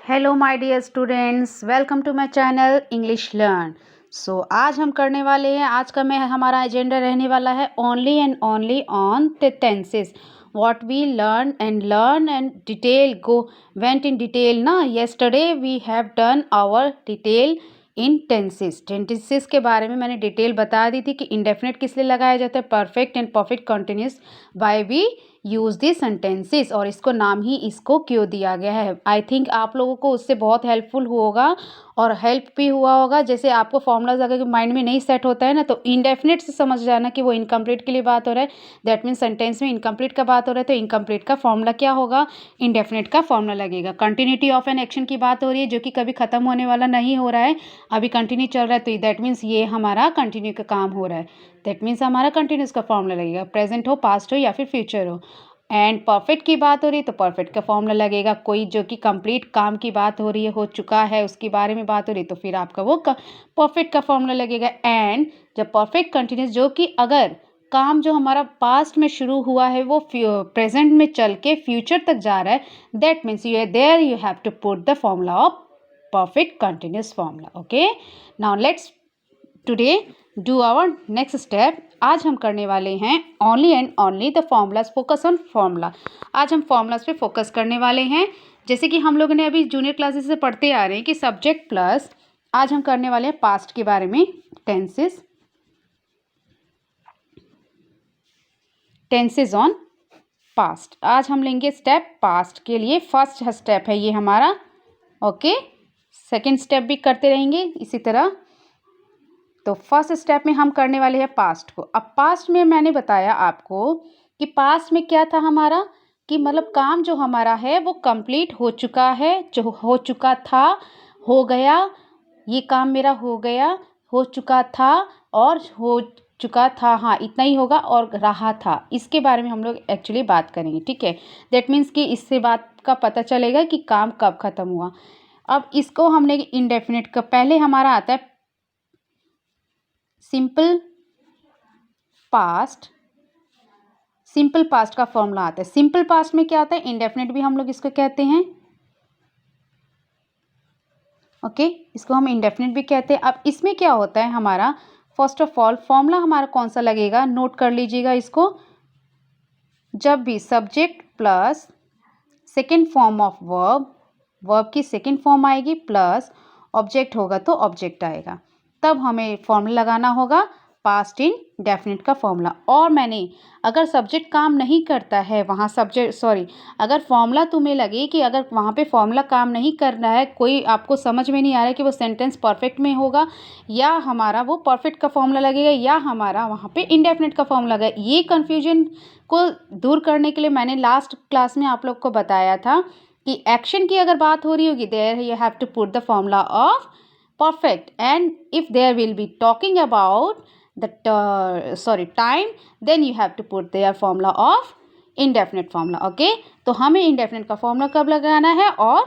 Hello my dear students, welcome to my channel English learn. आज हम करने वाले हैं, आज का हमारा एजेंडा रहने वाला है only and only on the tenses. What we learn and detail go went in detail ना। Yesterday we have done our detail in tenses के बारे में मैंने डिटेल बता दी थी कि इंडेफिनिट किस लिए लगाया जाता है, perfect and perfect continuous by we use the sentences, और इसको नाम ही इसको क्यों दिया गया है। आई थिंक आप लोगों को उससे बहुत हेल्पफुल होगा और हेल्प भी हुआ होगा। जैसे आपको फॉर्मूलाज अगर माइंड में नहीं सेट होता है ना, तो इंडेफिनिट से समझ जाना कि वो इनकम्प्लीट के लिए बात हो रहा है। दैट मीन्स सेंटेंस में इनकम्प्लीट का बात हो रहा है, तो इनकम्प्लीट का फॉर्मूला क्या होगा, इंडेफिनिट का फॉर्मूला लगेगा। कंटिन्यूटी ऑफ एन एक्शन की बात हो रही है जो कि कभी खत्म होने वाला नहीं हो रहा है, अभी कंटिन्यू चल रहा है, तो दैट मीन्स ये हमारा कंटिन्यू का काम हो रहा है। दैट मीन्स हमारा कंटिन्यूस का फॉर्मूला लगेगा, प्रेजेंट हो, पास्ट हो या फिर फ्यूचर हो। एंड परफेक्ट की बात हो रही है तो परफेक्ट का फॉर्मूला लगेगा। कोई जो कि कंप्लीट काम की बात हो रही है, हो चुका है, उसके बारे में बात हो रही है, तो फिर आपका वो परफेक्ट का फॉर्मूला लगेगा। एंड जब परफेक्ट कंटिन्यूस, जो कि अगर काम जो हमारा पास्ट में शुरू हुआ है वो प्रेजेंट में चल के फ्यूचर तक जा रहा है, that means you have to put the formula of perfect continuous formula. Okay, now let's today do our next step. आज हम करने वाले हैं only and only the formulas, focus on formula. आज हम formulas पे फोकस करने वाले हैं। जैसे कि हम लोगों ने अभी जूनियर क्लासेस से पढ़ते आ रहे हैं कि सब्जेक्ट प्लस, आज हम करने वाले हैं पास्ट के बारे में, टेंसेस ऑन पास्ट। आज हम लेंगे स्टेप पास्ट के लिए, फर्स्ट स्टेप है ये हमारा। ओके, सेकेंड स्टेप भी करते रहेंगे इसी तरह। तो फर्स्ट स्टेप में हम करने वाले हैं पास्ट को। अब पास्ट में मैंने बताया आपको कि पास्ट में क्या था हमारा, कि मतलब काम जो हमारा है वो कंप्लीट हो चुका है, जो हो चुका था, हो गया, ये काम मेरा हो गया, हो चुका था और हो चुका था, हाँ इतना ही होगा, और रहा था, इसके बारे में हम लोग एक्चुअली बात करेंगे। ठीक है, दैट मीन्स कि इससे बात का पता चलेगा कि काम कब ख़त्म हुआ। अब इसको हमने इंडेफिनिट का, पहले हमारा आता है सिंपल पास्ट। सिंपल पास्ट का फॉर्मूला आता है। सिंपल पास्ट में क्या आता है, इंडेफिनिट भी हम लोग इसको कहते हैं। ओके, इसको हम इंडेफिनिट भी कहते हैं। अब इसमें क्या होता है हमारा, फर्स्ट ऑफ ऑल फॉर्मूला हमारा कौन सा लगेगा, नोट कर लीजिएगा इसको। जब भी subject plus second form of verb, verb की सेकेंड फॉर्म आएगी, प्लस ऑब्जेक्ट होगा तो ऑब्जेक्ट आएगा, तब हमें फॉर्मूला लगाना होगा पास्ट इन डेफिनिट का फॉर्मूला। और मैंने, अगर सब्जेक्ट काम नहीं करता है वहाँ अगर फॉर्मूला तुम्हें लगे कि अगर वहाँ पे फॉर्मूला काम नहीं कर रहा है, कोई आपको समझ में नहीं आ रहा है कि वो सेंटेंस परफेक्ट में होगा या हमारा वो परफेक्ट का फॉर्मूला लगेगा या हमारा वहाँ पे इनडेफिनिट का फॉर्मूला लगेगा, ये कन्फ्यूजन को दूर करने के लिए मैंने लास्ट क्लास में आप लोग को बताया था कि एक्शन की अगर बात हो रही होगी, there you have to put the formula of perfect, and if there will be talking about the time, then you have to put their formula of indefinite formula. Okay, तो हमें indefinite का formula कब लगाना है और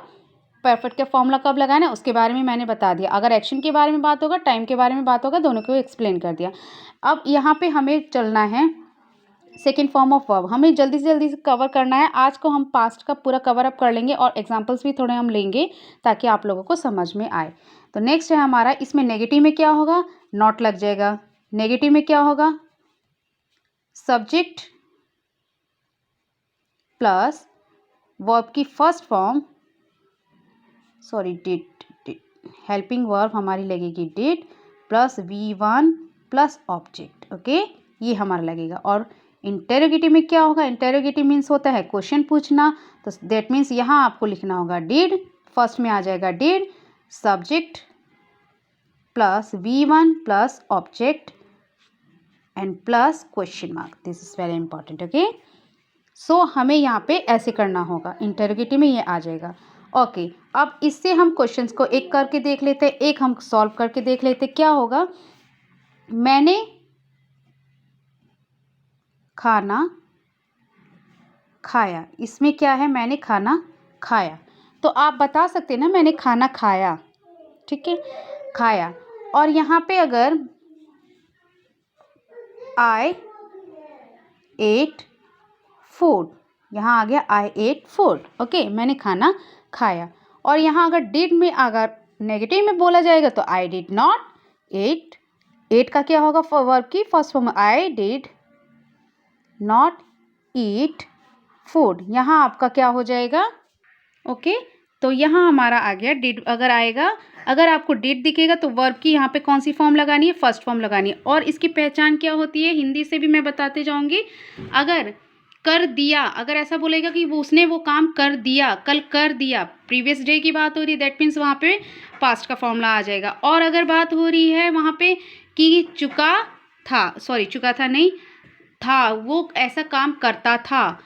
perfect का formula कब लगाना है उसके बारे में मैंने बता दिया। अगर एक्शन के बारे में बात होगा, टाइम के बारे में बात होगा, दोनों को एक्सप्लेन कर दिया। अब यहाँ पे हमें चलना है सेकेंड फॉर्म ऑफ वर्ब, हमें जल्दी से कवर करना है। आज को हम पास्ट का पूरा कवर अप कर लेंगे और एग्जांपल्स भी थोड़े हम लेंगे ताकि आप लोगों को समझ में आए। तो नेक्स्ट है हमारा, इसमें नेगेटिव में क्या होगा, नॉट लग जाएगा। नेगेटिव में क्या होगा, सब्जेक्ट प्लस वर्ब की first form, did, helping verb हमारी लगेगी did, plus V1 plus object. Okay, ये हमारा लगेगा। और इंटेरोगेटिव में क्या होगा, इंटेरोगेटिव मीन्स होता है क्वेश्चन पूछना, तो दैट मीन्स यहाँ आपको लिखना होगा डिड, फर्स्ट में आ जाएगा did, subject plus V1 plus object and plus question mark. This is very important. Okay, so हमें यहाँ पे ऐसे करना होगा, इंटेरोगेटिव में ये आ जाएगा। ओके, अब इससे हम क्वेश्चंस को एक करके देख लेते हैं, एक हम सॉल्व करके देख लेते हैं। क्या होगा, मैंने खाना खाया, इसमें क्या है, मैंने खाना खाया, तो आप बता सकते हैं ना मैंने खाना खाया। ठीक है, खाया। और यहाँ पे अगर आई एट फूड, यहाँ आ गया आई एट फूड। ओके, मैंने खाना खाया। और यहाँ अगर डिड में अगर नेगेटिव में बोला जाएगा तो आई डिड नॉट ईट। ईट का क्या होगा वर्ब की first form, I did not eat food. यहाँ आपका क्या हो जाएगा, ओके। तो यहाँ हमारा आ गया डिड। अगर आएगा, अगर आपको डिड दिखेगा तो वर्ब की यहाँ पे कौन सी फॉर्म लगानी है, फर्स्ट फॉर्म लगानी है। और इसकी पहचान क्या होती है, हिंदी से भी मैं बताते जाऊंगी। अगर कर दिया, अगर ऐसा बोलेगा कि वो उसने वो काम कर दिया, कल कर दिया, प्रीवियस डे की बात हो रही है, दैट मीन्स वहाँ पे पास्ट का फॉर्मूला आ जाएगा। और अगर बात हो रही है वहाँ पे कि चुका था, सॉरी चुका था नहीं था, वो ऐसा काम करता था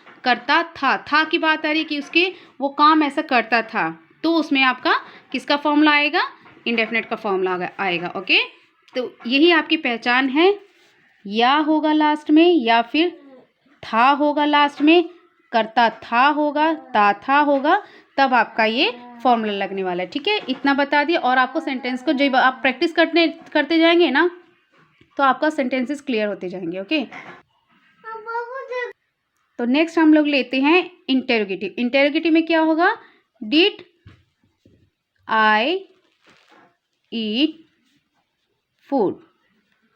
की बात आ रही कि उसके वो काम ऐसा करता था, तो उसमें आपका किसका फॉर्मूला आएगा, इंडेफिनेट का फॉर्मूला आएगा, ओके। तो यही आपकी पहचान है, या होगा लास्ट में या फिर था होगा लास्ट में, करता था होगा, था होगा, तब आपका ये फॉर्मूला लगने वाला है, ठीक है। इतना बता दिया। और आपको सेंटेंस को जब आप प्रैक्टिस करते जाएंगे ना तो आपका सेंटेंसेस क्लियर होते जाएंगे, ओके। तो नेक्स्ट हम लोग लेते हैं इंटेरोगेटिव। इंटेरोगेटिव में क्या होगा, did I eat food,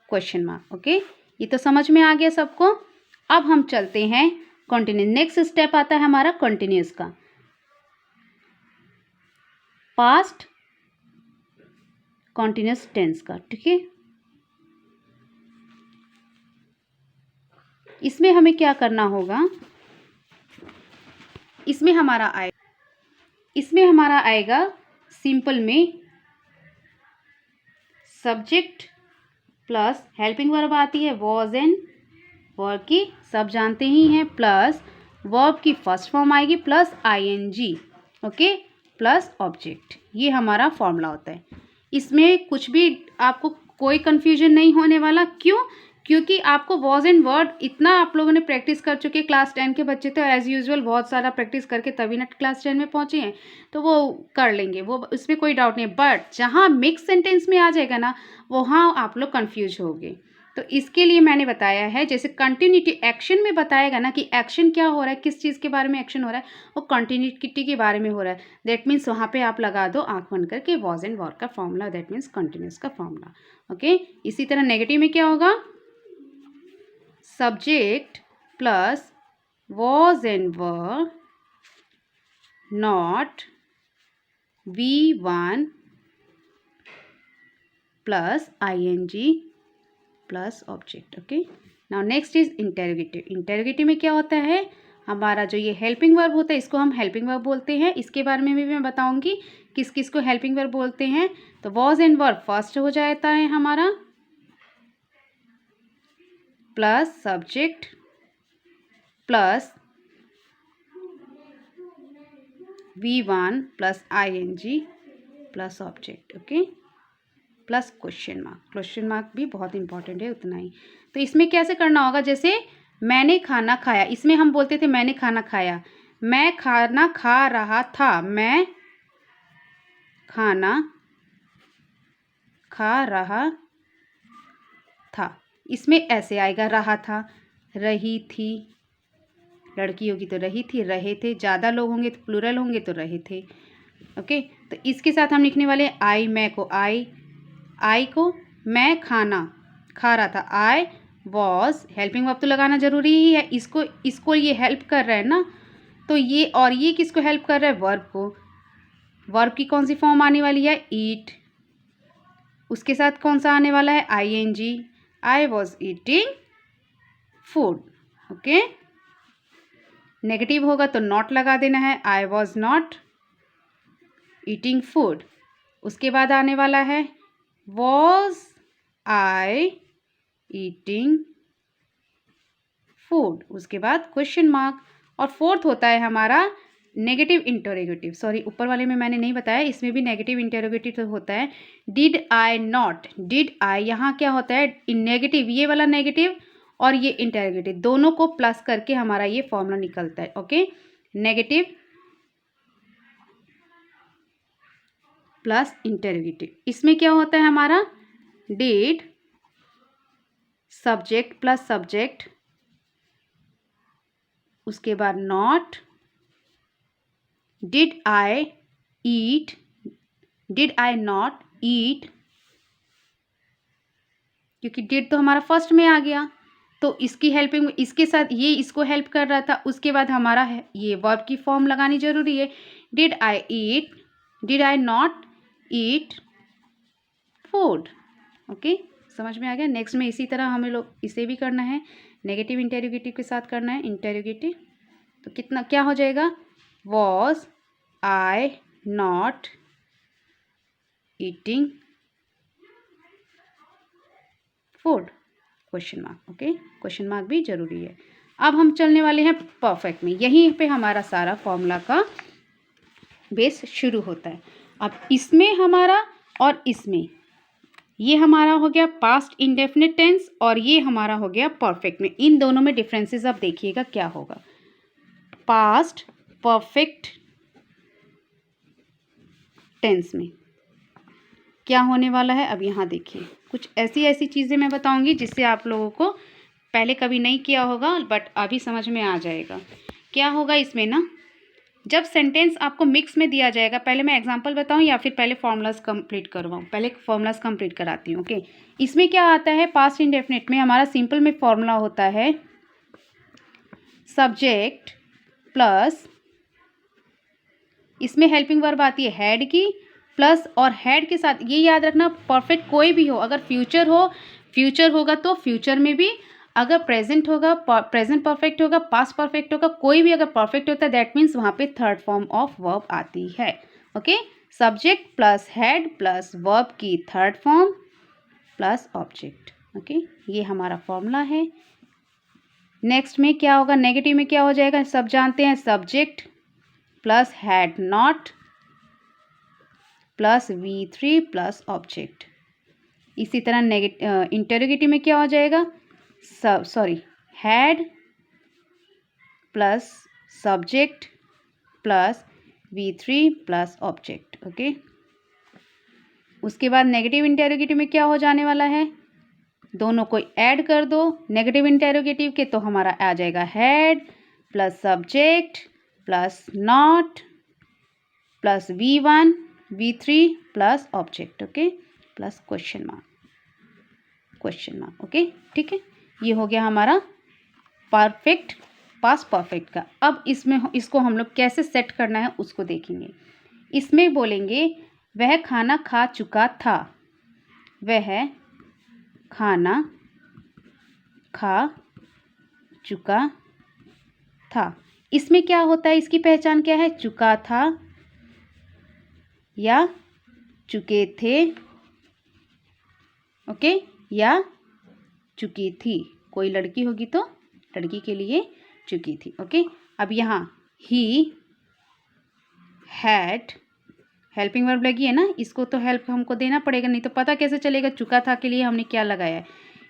question mark, okay. ये तो समझ में आ गया सबको। अब हम चलते हैं कंटिन्यूस। नेक्स्ट स्टेप आता है हमारा कंटिन्यूस का, पास्ट कंटिन्यूस टेंस का, ठीक है। इसमें हमें क्या करना होगा, इसमें हमारा आएगा सिंपल में सब्जेक्ट प्लस हेल्पिंग वर्ब आती है वॉज एंड वर्ब की, सब जानते ही हैं, प्लस वर्ब की फर्स्ट फॉर्म आएगी plus ING, okay, plus object. ये हमारा फॉर्मूला होता है। इसमें कुछ भी आपको कोई कंफ्यूजन नहीं होने वाला, क्यों, क्योंकि आपको वॉज एंड वर्ड इतना आप लोगों ने प्रैक्टिस कर चुके। क्लास 10 के बच्चे तो एज़ यूजुअल बहुत सारा प्रैक्टिस करके तभी ना क्लास 10 में पहुंचे हैं, तो वो कर लेंगे, वो इसमें कोई डाउट नहीं है। बट जहाँ मिक्स सेंटेंस में आ जाएगा ना, वहाँ आप लोग कन्फ्यूज होगे। तो इसके लिए मैंने बताया है, जैसे कंटिन्यूटी एक्शन में बताएगा ना कि एक्शन क्या हो रहा है, किस चीज़ के बारे में एक्शन हो रहा है, वो कंटिन्यूटी के बारे में हो रहा है। दैट मीन्स वहाँ पे आप लगा दो आंख बंद करके वॉज एंड वर्ब का फॉर्मूला, दैट मीन्स कंटिन्यूस का फॉर्मूला, ओके। इसी तरह नेगेटिव में क्या होगा, subject plus was and verb not V1 plus ING plus object, okay. Now next is interrogative. Interrogative में क्या होता है, हमारा जो ये हेल्पिंग वर्ब होता है इसको हम हेल्पिंग वर्ब बोलते हैं। इसके बारे में भी मैं बताऊंगी किस किस को हेल्पिंग वर्ब बोलते हैं। तो वॉज एंड वर्ब फर्स्ट हो जाता है हमारा, plus subject plus V1 plus ING plus object, okay, plus question mark. Question mark भी बहुत इंपॉर्टेंट है, उतना ही। तो इसमें कैसे करना होगा, जैसे मैंने खाना खाया, इसमें हम बोलते थे मैंने खाना खाया, मैं खाना खा रहा था, मैं खाना खा रहा था, इसमें ऐसे आएगा रहा था, रही थी, लड़की होगी तो रही थी, रहे थे, ज़्यादा लोग होंगे तो प्लूरल होंगे तो रहे थे, ओके। तो इसके साथ हम लिखने वाले आई, मैं को आई को मैं खाना खा रहा था, आई वॉज, हेल्पिंग वर्ब तो लगाना जरूरी ही है, इसको ये हेल्प कर रहा है ना, तो ये, और ये किसको हेल्प कर रहा है, वर्ब को। वर्ब की कौन सी फॉर्म आने वाली है, ईट, उसके साथ कौन सा आने वाला है, ING, I was eating food, okay. Negative होगा तो नॉट लगा देना है, I was not eating food. उसके बाद आने वाला है वॉज आई ईटिंग फूड, उसके बाद क्वेश्चन मार्क। और फोर्थ होता है हमारा नेगेटिव इंटरोगेटिव, सॉरी ऊपर वाले में मैंने नहीं बताया, इसमें भी नेगेटिव इंटरोगेटिव तो होता है। Did I not, did I, यहाँ क्या होता है नेगेटिव, ये वाला नेगेटिव और ये इंटरोगेटिव दोनों को प्लस करके हमारा ये फॉर्मूला निकलता है, ओके। नेगेटिव प्लस इंटरोगेटिव, इसमें क्या होता है हमारा डिड सब्जेक्ट प्लस सब्जेक्ट, उसके बाद not, did I eat, did I not eat, क्योंकि डिड तो हमारा फर्स्ट में आ गया, तो इसकी हेल्पिंग इसके साथ ये इसको हेल्प कर रहा था। उसके बाद हमारा है ये वर्ब की फॉर्म लगानी जरूरी है। Did I eat, did I not eat food. Okay, समझ में आ गया। नेक्स्ट में इसी तरह हमें लोग इसे भी करना है, नेगेटिव इंटेरोगेटिव के साथ करना है। इंटेरोगेटिव तो कितना क्या हो जाएगा, was I not eating food, question mark. Okay, question mark भी जरूरी है। अब हम चलने वाले हैं परफेक्ट में। यहीं पे हमारा सारा फॉर्मूला का बेस शुरू होता है। अब इसमें हमारा और इसमें ये हमारा हो गया पास्ट इंडेफिनिट टेंस और ये हमारा हो गया परफेक्ट में। इन दोनों में डिफरेंसेस आप देखिएगा क्या होगा। पास्ट परफेक्ट टेंस में क्या होने वाला है, अब यहाँ देखिए कुछ ऐसी चीज़ें मैं बताऊंगी जिससे आप लोगों को पहले कभी नहीं किया होगा बट अभी समझ में आ जाएगा। क्या होगा इसमें ना, जब सेंटेंस आपको मिक्स में दिया जाएगा, पहले मैं एग्जांपल बताऊं या फिर पहले फॉर्मूलाज कंप्लीट करवाऊं, पहले फॉर्मूलाज कंप्लीट कराती हूँ। ओके, इसमें क्या आता है, पास्ट इंडेफिनिट में हमारा सिंपल में फॉर्मूला होता है सब्जेक्ट प्लस, इसमें हेल्पिंग वर्ब आती है हैड की, प्लस और हैड के साथ ये याद रखना परफेक्ट कोई भी हो, अगर फ्यूचर होगा तो फ्यूचर में भी, अगर प्रेजेंट होगा प्रेजेंट परफेक्ट होगा, पास्ट परफेक्ट होगा, कोई भी अगर परफेक्ट होता है दैट मीन्स वहाँ पे थर्ड फॉर्म ऑफ वर्ब आती है। Okay, subject plus had plus verb की third form plus object. Okay, ये हमारा फॉर्मूला है। नेक्स्ट में क्या होगा, नेगेटिव में क्या हो जाएगा, सब जानते हैं, subject plus had not plus V3 plus object. इसी तरह इंटेरोगेटिव में क्या हो जाएगा, had plus subject plus V3 plus object. Okay, उसके बाद नेगेटिव इंटेरोगेटिव में क्या हो जाने वाला है, दोनों को ऐड कर दो नेगेटिव इंटेरोगेटिव के, तो हमारा आ जाएगा had plus subject plus not plus V1 V3 plus object. Okay, plus question mark. Okay, ठीक है, ये हो गया हमारा परफेक्ट पास्ट परफेक्ट का। अब इसको हम लोग कैसे सेट करना है उसको देखेंगे। इसमें बोलेंगे वह खाना खा चुका था, वह खाना खा चुका था। इसमें क्या होता है, इसकी पहचान क्या है, चुका था या चुके थे, ओके, या चुकी थी। कोई लड़की होगी तो लड़की के लिए चुकी थी। ओके, अब यहाँ ही हैड हेल्पिंग वर्ब लगी है ना, इसको तो हेल्प हमको देना पड़ेगा, नहीं तो पता कैसे चलेगा चुका था के लिए हमने क्या लगाया है।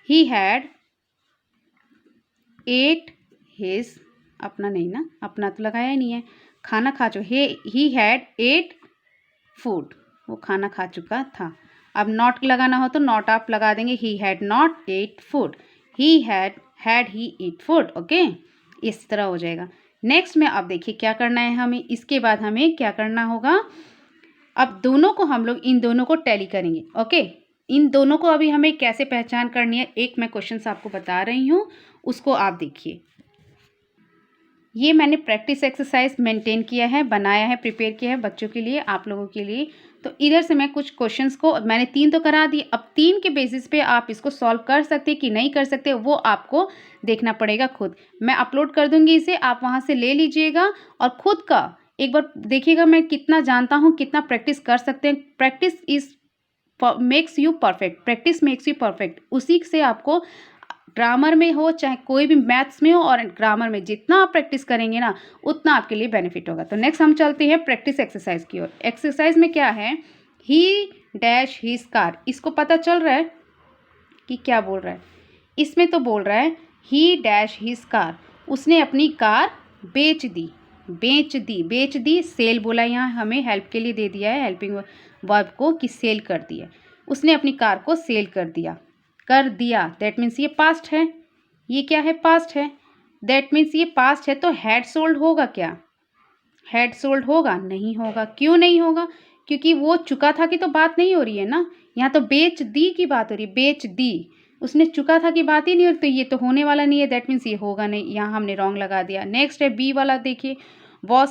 ही हैड एट हिज, अपना नहीं ना, अपना तो लगाया ही नहीं है, खाना खा चुका, ही हैड एट फूड, वो खाना खा चुका था। अब नॉट लगाना हो तो नॉट आप लगा देंगे, he had not at food, he had he eat food. Okay, इस तरह हो जाएगा। नेक्स्ट में अब देखिए क्या करना है हमें, इसके बाद हमें क्या करना होगा, अब दोनों को हम लोग इन दोनों को टैली करेंगे। ओके, इन दोनों को अभी हमें कैसे पहचान करनी है, एक मैं क्वेश्चन आपको बता रही हूँ, उसको आप देखिए। ये मैंने प्रैक्टिस एक्सरसाइज मेंटेन किया है, बनाया है, प्रिपेयर किया है बच्चों के लिए, आप लोगों के लिए। तो इधर से मैं कुछ क्वेश्चंस को, मैंने 3 तो करा दिए, अब 3 के बेसिस पे आप इसको सॉल्व कर सकते कि नहीं कर सकते वो आपको देखना पड़ेगा खुद। मैं अपलोड कर दूंगी इसे, आप वहाँ से ले लीजिएगा और खुद का एक बार देखिएगा मैं कितना जानता हूँ, कितना प्रैक्टिस कर सकते हैं। Practice is makes you perfect, practice makes you perfect. उसी से आपको ग्रामर में हो चाहे कोई भी मैथ्स में हो, और ग्रामर में जितना आप प्रैक्टिस करेंगे ना उतना आपके लिए बेनिफिट होगा। तो नेक्स्ट हम चलते हैं प्रैक्टिस एक्सरसाइज की ओर। एक्सरसाइज में क्या है, ही डैश हिज कार, इसको पता चल रहा है कि क्या बोल रहा है, इसमें तो बोल रहा है ही डैश हिज कार, उसने अपनी कार बेच दी, सेल बोला, यहाँ हमें हेल्प के लिए दे दिया है हेल्पिंग वर्ब को कि सेल कर दिया, उसने अपनी कार को सेल कर दिया, दैट मीन्स ये पास्ट है, ये क्या है, पास्ट है, दैट मीन्स ये पास्ट है, तो हैड सोल्ड होगा क्या, हैड सोल्ड होगा? नहीं होगा। क्यों नहीं होगा? क्योंकि वो चुका था की तो बात नहीं हो रही है ना, यहाँ तो बेच दी की बात हो रही है, बेच दी। उसने चुका था की बात ही नहीं हो रही, तो ये तो होने वाला नहीं है, दैट मीन्स ये होगा नहीं, यहाँ हमने रॉन्ग लगा दिया। नेक्स्ट है बी वाला, देखिए वॉज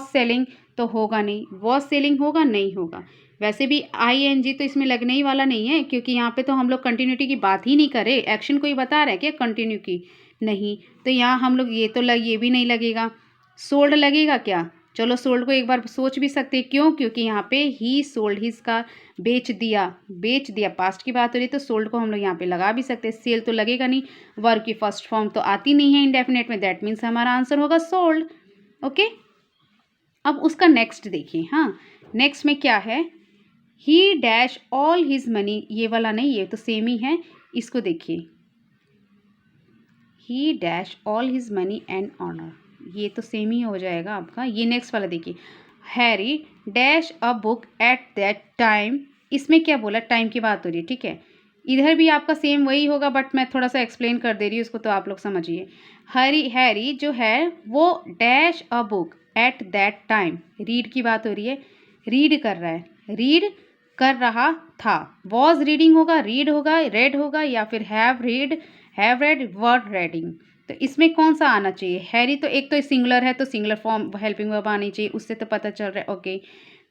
सेलिंग, तो होगा नहीं। वॉज सेलिंग होगा? नहीं होगा। वैसे भी आईएनजी तो इसमें लगने ही वाला नहीं है, क्योंकि यहाँ पे तो हम लोग कंटिन्यूटी की बात ही नहीं कर रहे, एक्शन कोई बता रहा है क्या कंटिन्यू की? नहीं, तो यहाँ हम लोग ये भी नहीं लगेगा। सोल्ड लगेगा क्या? चलो सोल्ड को एक बार सोच भी सकते हैं, क्यों? क्योंकि यहाँ पे ही सोल्ड हिज कार, बेच दिया पास्ट की बात हो रही है, तो सोल्ड को हम लोग यहाँ पे लगा भी सकते हैं। सेल तो लगेगा नहीं, वर्ब की फर्स्ट फॉर्म तो आती नहीं है इंडेफिनेट में, दैट मीन्स हमारा आंसर होगा सोल्ड। ओके, अब उसका नेक्स्ट देखिए। हाँ, नेक्स्ट में क्या है? ही डैश ऑल हिज मनी, ये वाला नहीं, ये तो सेम ही है, इसको देखिए। He dash all his money and honour, ये तो सेम ही हो जाएगा आपका। ये नेक्स्ट वाला देखिए, Harry dash a book at that time, इसमें क्या बोला? टाइम की बात हो रही है, ठीक है। इधर भी आपका सेम वही होगा, बट मैं थोड़ा सा एक्सप्लेन कर दे रही हूँ उसको, तो आप लोग समझिए। हैरी जो है वो dash a book at that time, read की बात हो रही है, रीड कर रहा है, रीड कर रहा था। वॉज रीडिंग होगा, रीड होगा, रेड होगा, या फिर हैव रेड, वर्ड रेडिंग। तो इसमें कौन सा आना चाहिए? हैरी तो एक तो सिंगुलर है, तो सिंगुलर फॉर्म हेल्पिंग वर्ब आनी चाहिए, उससे तो पता चल रहा है। ओके,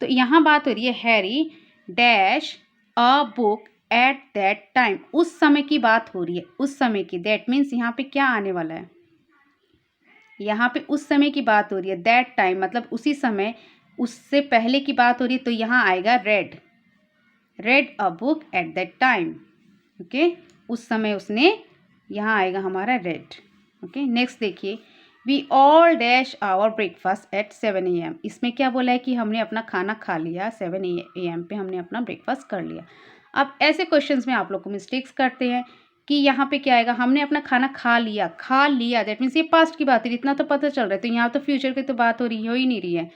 तो यहाँ बात हो रही है Harry dash a book at that time, उस समय की बात हो रही है, उस समय की। दैट मीन्स यहाँ पे क्या आने वाला है? यहाँ पे उस समय की बात हो रही है, दैट टाइम मतलब उसी समय, उससे पहले की बात हो रही है, तो यहाँ आएगा read a book at that time. Okay, उस समय उसने, यहाँ आएगा हमारा रेड। ओके, नेक्स्ट देखिए, we all dash our breakfast at 7 AM, इसमें क्या बोला है कि हमने अपना खाना खा लिया, 7 AM पे हमने अपना ब्रेकफास्ट कर लिया। अब ऐसे क्वेश्चंस में आप लोग को मिस्टेक्स करते हैं कि यहाँ पे क्या आएगा? हमने अपना खाना खा लिया, दैट मीन्स ये पास्ट की बात है, इतना तो पता चल रहा है, तो यहाँ तो फ्यूचर की तो बात हो ही नहीं रही है।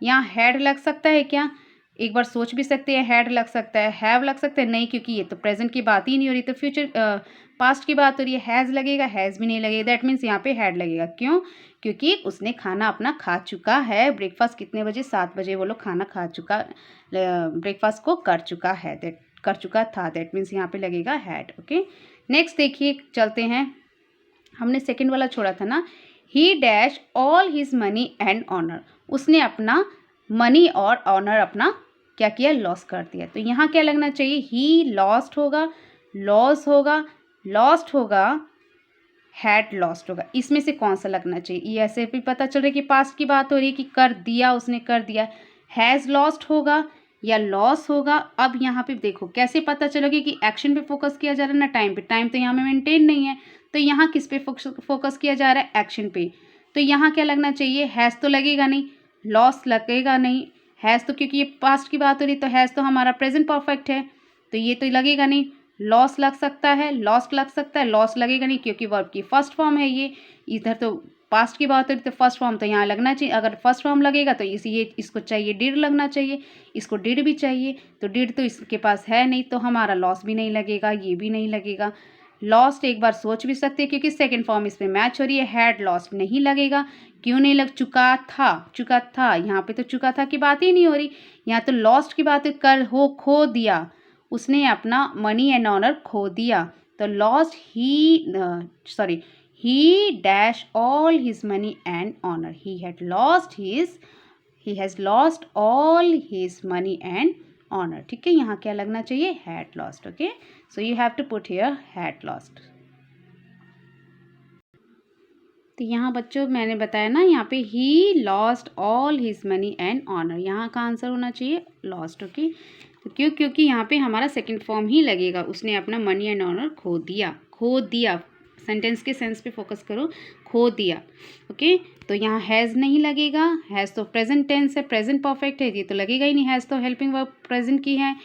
यहाँ हैड लग सकता है क्या? एक बार सोच भी सकते हैं, हैड लग सकता है, हैव लग सकता है, नहीं, क्योंकि ये तो प्रेजेंट की बात ही नहीं हो रही, तो फ्यूचर पास्ट की बात हो रही है। हैज़ लगेगा? हैज़ भी नहीं लगेगा, दैट मीन्स यहाँ पे हैड लगेगा। क्यों? क्योंकि उसने खाना अपना खा चुका है। ब्रेकफास्ट कितने बजे? 7 बजे वो लोग खाना खा चुका, ब्रेकफास्ट को कर चुका है, कर चुका था, दैट मीन्स यहाँ पे लगेगा हैड। ओके, नेक्स्ट देखिए, चलते हैं, हमने सेकेंड वाला छोड़ा था ना, he dash all his money and honour, उसने अपना मनी और ऑनर अपना क्या किया? लॉस कर दिया। तो यहाँ क्या लगना चाहिए? ही लॉस्ट होगा, लॉस होगा, लॉस्ट होगा, हैड लॉस्ट होगा, इसमें से कौन सा लगना चाहिए? ये ऐसे भी पता चल रहा है कि पास्ट की बात हो रही है, कि कर दिया, उसने कर दिया। हैज़ लॉस्ट होगा या लॉस होगा? अब यहाँ पे देखो कैसे पता चलोगे कि एक्शन पे फोकस किया जा रहा है ना टाइम पे, टाइम तो यहाँ में मेंटेन नहीं है, तो यहाँ किस पे फोकस किया जा रहा है? एक्शन पे। तो यहाँ क्या लगना चाहिए? हैज़ तो लगेगा नहीं, लॉस लगेगा नहीं, हैज़ तो क्योंकि ये पास्ट की बात हो रही है, तो हैज़ तो हमारा प्रेजेंट परफेक्ट है, तो ये तो लगेगा नहीं। लॉस लग सकता है, लॉस्ट लग सकता है, लॉस लगेगा नहीं, क्योंकि वर्ब की फर्स्ट फॉर्म है ये। इधर तो पास्ट की बात हो रही, तो फर्स्ट फॉर्म तो यहाँ लगना चाहिए। अगर फर्स्ट फॉर्म लगेगा तो इसको चाहिए डिड लगना चाहिए, इसको डिड भी चाहिए, तो डिड तो इसके पास है नहीं, तो हमारा लॉस भी नहीं लगेगा, ये भी नहीं लगेगा। लॉस्ट एक बार सोच भी सकते हैं, क्योंकि सेकेंड फॉर्म इसमें मैच हो रही है। हैड लॉस्ट नहीं लगेगा, क्यों नहीं लग? चुका था, यहाँ पे तो चुका था की बात ही नहीं हो रही, यहाँ तो लॉस्ट की बात है, खो दिया, उसने अपना मनी एंड ऑनर खो दिया, तो lost he dash all his money and honour, he has lost all his money and honour. ठीक है, यहाँ क्या लगना चाहिए? Had lost. Okay, so you have to put here had lost. तो यहाँ बच्चों मैंने बताया ना, यहाँ पे he lost all his money and honour, यहाँ का आंसर होना चाहिए लॉस्ट। ओके, तो क्योंकि यहाँ पे हमारा सेकंड फॉर्म ही लगेगा, उसने अपना मनी एंड ऑनर खो दिया, सेंटेंस के सेंस पे फोकस करो, खो दिया। ओके, तो यहाँ हैज़ नहीं लगेगा, हैज़ तो प्रेजेंट टेंस है, प्रेजेंट परफेक्ट है, ये तो लगेगा ही नहीं, हैज़ तो हेल्पिंग वर्ब प्रेजेंट की है।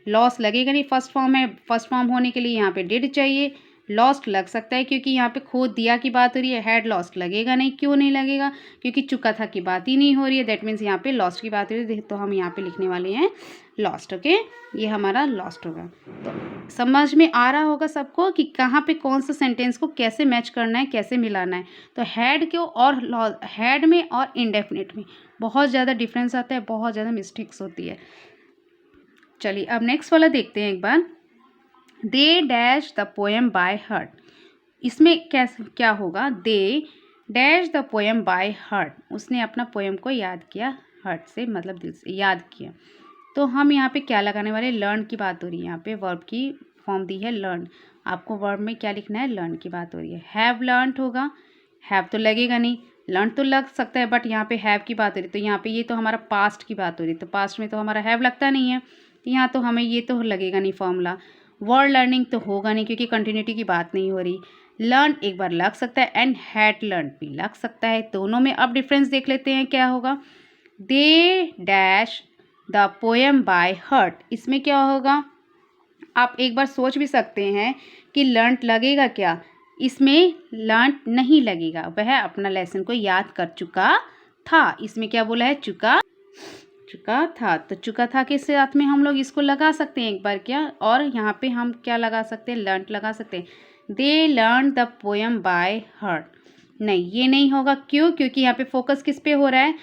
लॉस लगेगा नहीं, फर्स्ट फॉर्म है, फर्स्ट फॉर्म होने के लिए यहाँ पे डिड चाहिए, लॉस्ट लग सकता है क्योंकि यहाँ पे खो दिया की बात हो रही है, हैड लॉस्ट लगेगा नहीं, क्यों नहीं लगेगा, क्योंकि चुका था की बात ही नहीं हो रही है, दैट मीन्स यहाँ पे लॉस्ट की बात हो रही है, तो हम यहाँ पे लिखने वाले हैं लॉस्ट। ओके, ये हमारा लॉस्ट होगा। तो समझ में आ रहा होगा सबको कि कहाँ पे कौन सा सेंटेंस को कैसे मैच करना है, कैसे मिलाना है। तो हैड को और हैड में और इंडेफिनिट में बहुत ज़्यादा डिफरेंस आता है, बहुत ज़्यादा मिस्टेक्स होती है। चलिए अब नेक्स्ट वाला देखते हैं एक बार। They dash the poem by heart, इसमें क्या होगा, they dash the poem by heart, उसने अपना पोएम को याद किया, हार्ट से मतलब दिल से याद किया। तो हम यहाँ पे क्या लगाने वाले, लर्न की बात हो रही है, यहाँ पे वर्ब की फॉर्म दी है लर्न, आपको वर्ब में क्या लिखना है, लर्न की बात हो रही है। हैव लर्नड होगा, हैव तो लगेगा नहीं, लर्न तो लग सकता है, बट यहाँ पे हैव की बात हो रही है, तो यहाँ पे ये तो हमारा पास्ट की बात हो रही है, तो पास्ट में तो हमारा हैव लगता नहीं है, तो यहाँ तो हमें ये तो लगेगा नहीं फॉर्मूला। वर्ड लर्निंग तो होगा नहीं क्योंकि कंटिन्यूटी की बात नहीं हो रही। लर्न एक बार लग सकता है एंड हैड लर्न भी लग सकता है, दोनों में अब डिफरेंस देख लेते हैं क्या होगा। They dash the poem by heart, इसमें क्या होगा, आप एक बार सोच भी सकते हैं कि लर्न लगेगा क्या, इसमें लर्न नहीं लगेगा, वह अपना लेसन को याद कर चुका था, इसमें क्या बोला है, चुका था। तो चुका था के साथ में हम लोग इसको लगा सकते हैं एक बार क्या, और यहाँ पे हम क्या लगा सकते हैं, लर्न लगा सकते हैं। They learn the poem by heart, नहीं ये नहीं होगा, क्यों, क्योंकि यहाँ पे फोकस किस पे हो रहा है,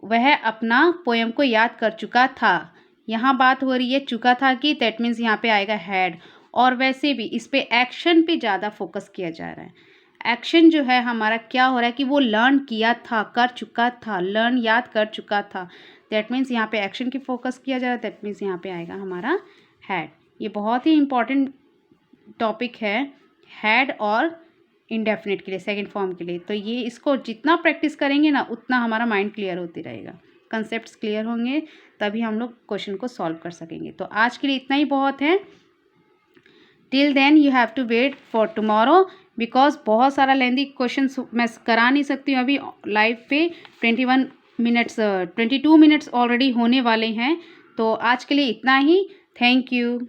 वह अपना पोएम को याद कर चुका था, यहाँ बात हो रही है चुका था की, दैट मीन्स यहाँ पे आएगा हैड। और वैसे भी इस पे एक्शन पे ज़्यादा फोकस किया जा रहा है, एक्शन जो है हमारा क्या हो रहा है कि वो लर्न किया था, कर चुका था, लर्न याद कर चुका था, दैट मीन्स यहाँ पे एक्शन की फोकस किया जा रहा है, दैट मीन्स यहाँ पे आएगा हमारा हैड। ये बहुत ही इंपॉर्टेंट टॉपिक है, हैड और इंडेफिनिट के लिए, सेकंड फॉर्म के लिए। तो ये इसको जितना प्रैक्टिस करेंगे ना उतना हमारा माइंड क्लियर होती रहेगा, कंसेप्ट्स क्लियर होंगे, तभी हम लोग क्वेश्चन को सॉल्व कर सकेंगे। तो आज के लिए इतना ही बहुत है। Till then you have to wait for tomorrow, because बहुत सारा लेंदी क्वेश्चन मैं करा नहीं सकती हूँ अभी लाइव पे। 22 मिनट्स ऑलरेडी होने वाले हैं। तो आज के लिए इतना ही, थैंक यू।